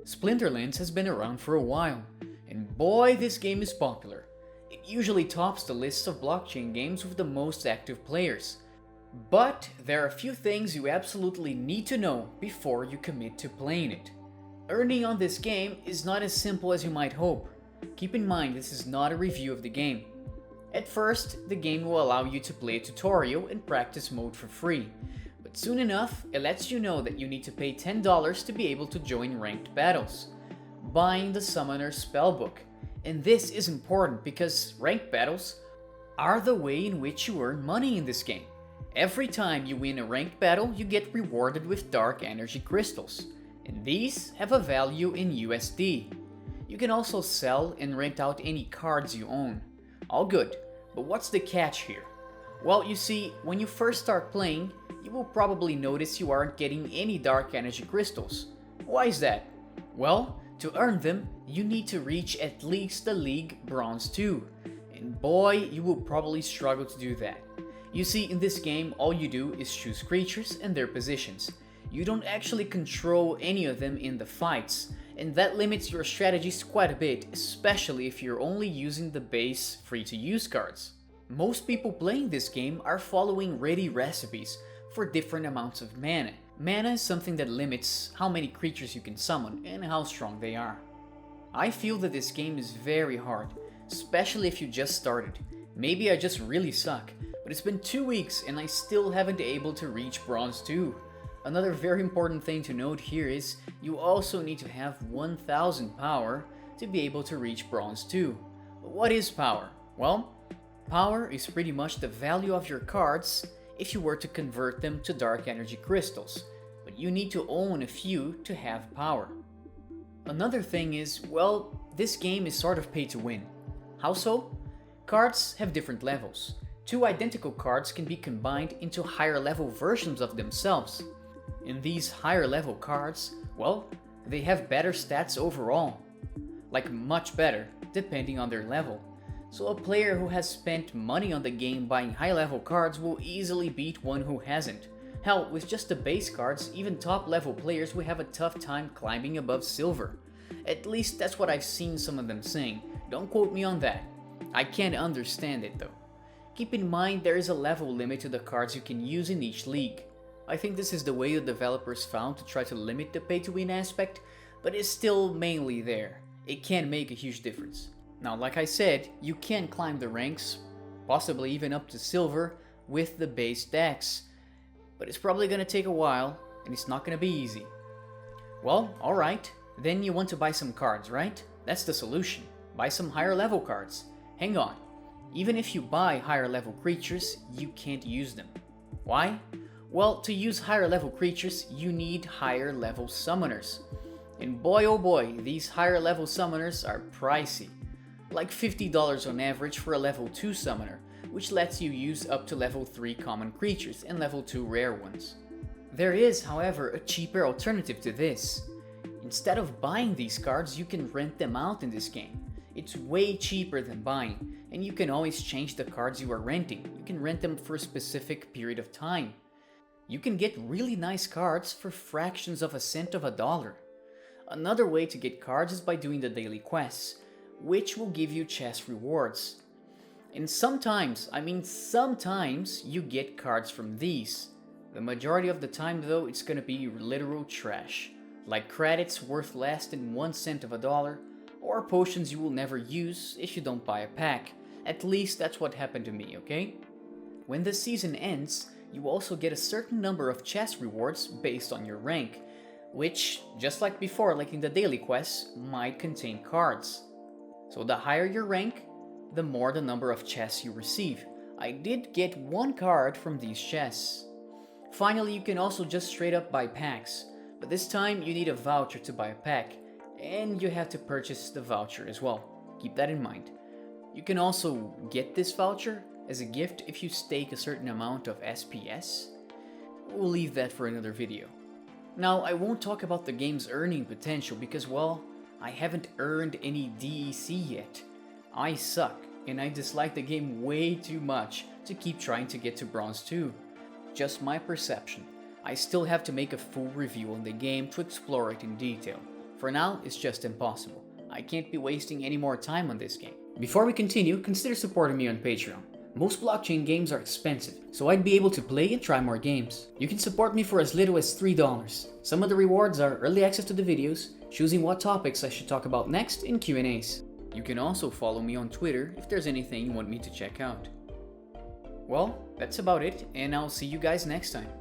Splinterlands has been around for a while, and boy, this game is popular. It usually tops the lists of blockchain games with the most active players. But there are a few things you absolutely need to know before you commit to playing it. Earning on this game is not as simple as you might hope. Keep in mind, this is not a review of the game. At first, the game will allow you to play a tutorial and practice mode for free, but soon enough, it lets you know that you need to pay $10 to be able to join ranked battles, buying the Summoner's Spellbook. And this is important because ranked battles are the way in which you earn money in this game. Every time you win a ranked battle, you get rewarded with dark energy crystals, and these have a value in USD. You can also sell and rent out any cards you own. All good, but what's the catch here? Well, you see, when you first start playing, you will probably notice you aren't getting any dark energy crystals. Why is that? Well, to earn them, you need to reach at least the League Bronze 2, and boy, you will probably struggle to do that. You see, in this game, all you do is choose creatures and their positions. You don't actually control any of them in the fights, and that limits your strategies quite a bit, especially if you're only using the base free-to-use cards. Most people playing this game are following ready recipes for different amounts of mana. Mana is something that limits how many creatures you can summon and how strong they are. I feel that this game is very hard, especially if you just started. Maybe I just really suck, but it's been 2 weeks and I still haven't been able to reach Bronze 2. Another very important thing to note here is you also need to have 1000 power to be able to reach Bronze 2. What is power? Well, power is pretty much the value of your cards if you were to convert them to dark energy crystals, but you need to own a few to have power. Another thing is, well, this game is sort of pay to win. How so? Cards have different levels. Two identical cards can be combined into higher level versions of themselves. And these higher level cards, well, they have better stats overall. Like much better, depending on their level. So a player who has spent money on the game buying high level cards will easily beat one who hasn't. Hell, with just the base cards, even top level players will have a tough time climbing above silver. At least that's what I've seen some of them saying. Don't quote me on that. I can't understand it though. Keep in mind there is a level limit to the cards you can use in each league. I think this is the way the developers found to try to limit the pay-to-win aspect, but it's still mainly there. It can make a huge difference. Now, like I said, you can climb the ranks, possibly even up to silver, with the base decks. But it's probably gonna take a while, and it's not gonna be easy. Well, alright, then you want to buy some cards, right? That's the solution. Buy some higher level cards. Hang on. Even if you buy higher level creatures, you can't use them. Why? Well, to use higher level creatures, you need higher level summoners. And boy oh boy, these higher level summoners are pricey. Like $50 on average for a level 2 summoner, which lets you use up to level 3 common creatures and level 2 rare ones. There is, however, a cheaper alternative to this. Instead of buying these cards, you can rent them out in this game. It's way cheaper than buying, and you can always change the cards you are renting. You can rent them for a specific period of time. You can get really nice cards for fractions of a cent of a dollar. Another way to get cards is by doing the daily quests, which will give you chest rewards. And sometimes, sometimes you get cards from these. The majority of the time though, it's gonna be literal trash. Like credits worth less than 1 cent of a dollar, or potions you will never use if you don't buy a pack. At least that's what happened to me, okay? When the season ends, you also get a certain number of chest rewards based on your rank, which, just like before, like in the daily quests, might contain cards. So the higher your rank, the more the number of chests you receive. I did get 1 card from these chests. Finally, you can also just straight up buy packs, but this time you need a voucher to buy a pack, and you have to purchase the voucher as well. Keep that in mind. You can also get this voucher as a gift if you stake a certain amount of SPS. We'll leave that for another video. Now, I won't talk about the game's earning potential because, well, I haven't earned any DEC yet. I suck, and I dislike the game way too much to keep trying to get to Bronze 2. Just my perception. I still have to make a full review on the game to explore it in detail. For now, it's just impossible. I can't be wasting any more time on this game. Before we continue, consider supporting me on Patreon. Most blockchain games are expensive, so I'd be able to play and try more games. You can support me for as little as $3. Some of the rewards are early access to the videos, choosing what topics I should talk about next in Q&As. You can also follow me on Twitter if there's anything you want me to check out. Well, that's about it, and I'll see you guys next time.